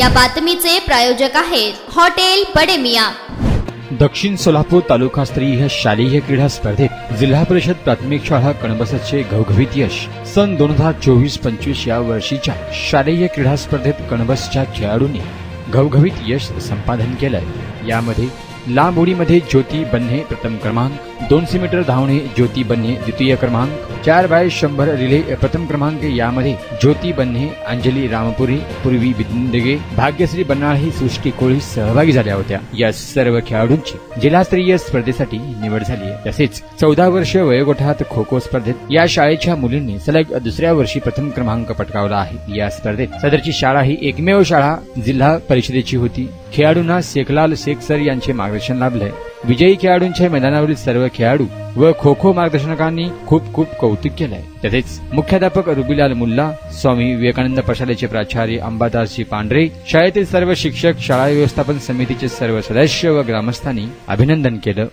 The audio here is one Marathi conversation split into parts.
या बातमीचे प्रायोजक आहेत हॉटेल बडे मियां। दक्षिण सोलापूर तालुकास्तरीय शालेय क्रीडा स्पर्धेत जिल्हा परिषद प्राथमिक शाळा कणबसचे घवघवीत यश। सन 2024-25 या वर्षीच्या शालेय क्रीडा स्पर्धेत कणबसच्या खेळाडूंनी घवघवीत यश संपादन केलंय। यामध्ये लांब उडीमध्ये ज्योती बन्हे प्रथम क्रमांक, 200 मीटर धावणे ज्योती बन्हे द्वितीय क्रमांक, 4x100 रिले प्रथम क्रमांक। यामध्ये ज्योती बन्हे, अंजली रामपुरी, पूर्वी बिंदगे, भाग्यश्री बनाळे, सृष्टी कोळी सहभागी झाल्या होत्या। या सर्व खेळाडूंची जिल्हास्तरीय स्पर्धेसाठी निवड झाली आहे। तसेच 14 वर्ष वयोगटात खो खो स्पर्धेत या शाळेच्या मुलींनी सलग दुसऱ्या वर्षी प्रथम क्रमांक पटकावला आहे। या स्पर्धेत सदरची शाळा ही एकमेव शाळा जिल्हा परिषदेची होती। खेळाडूंना शेखलाल शेख सर यांचे मार्गदर्शन लाभले। विजयी खेळाडूंच्या मैदानावरील सर्व खेळाडू व खो खो मार्गदर्शकांनी खूप खूप कौतुक केलंय। तसेच मुख्याध्यापक रुबीलाल मुल्ला, स्वामी विवेकानंद प्रशालेचे प्राचार्य अंबादासजी पांढरे, शाळेतील सर्व शिक्षक, शाळा व्यवस्थापन समितीचे सर्व सदस्य व ग्रामस्थांनी अभिनंदन केलं।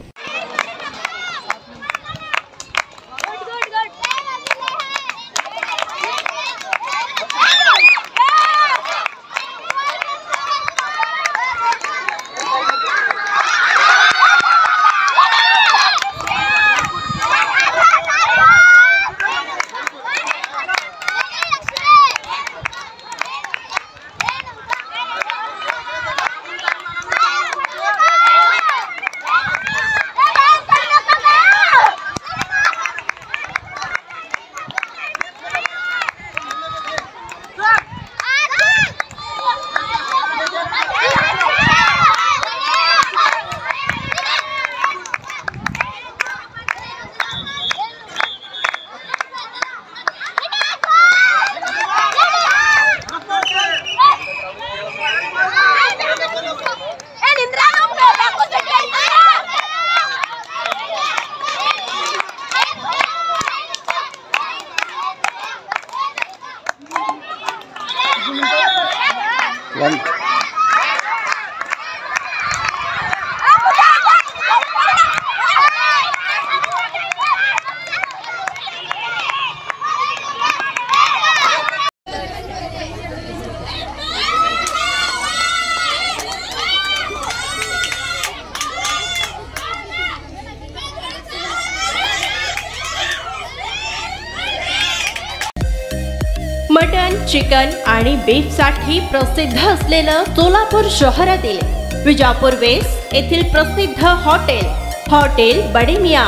मटन, चिकन आणि बीफ साठी प्रसिद्ध असलेलं सोलापूर शहरातील विजापूर वेस्ट येथील प्रसिद्ध hotel Bade Miyan.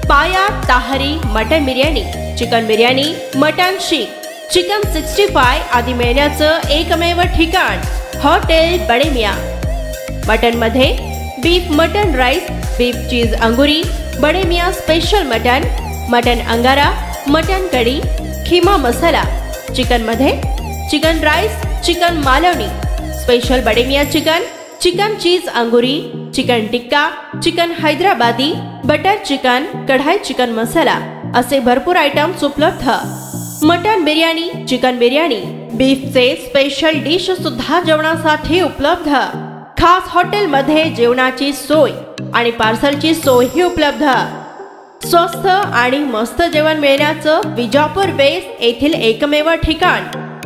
Paya tahri mutton biryani, chicken biryani, mutton seekh, chicken 65 आदी मिळण्याचं एकमेव ठिकाण हॉटेल बडे मियां। मटन मध्ये beef mutton rice, beef cheese angoori, Bade Miyan special mutton, mutton angara, mutton kadhi, keema masala. Chicken मध्ये chicken rice, chicken Malvani, special Bade Miyan chicken, chicken cheese angoori, chicken tikka, chicken Hyderabadi, butter chicken, kadai chicken masala असे भरपूर आयटम्स उपलब्ध। मटन बिर्याणी, चिकन बिर्याणी, बीफचे स्पेशल डिश सुद्धा जेवणासाठी उपलब्ध। खास हॉटेल मध्ये जेवणाची सोय आणि पार्सलची सोयही उपलब्ध। स्वस्त आणि मस्त जेवण मिळण्याचं विजापूर वेस्ट येथील एकमेव ठिकाण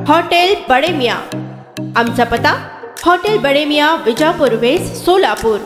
हॉटेल बडे मियां। आमचा पत्ता हॉटेल बडे मियां, विजापूर वेस्ट, सोलापूर।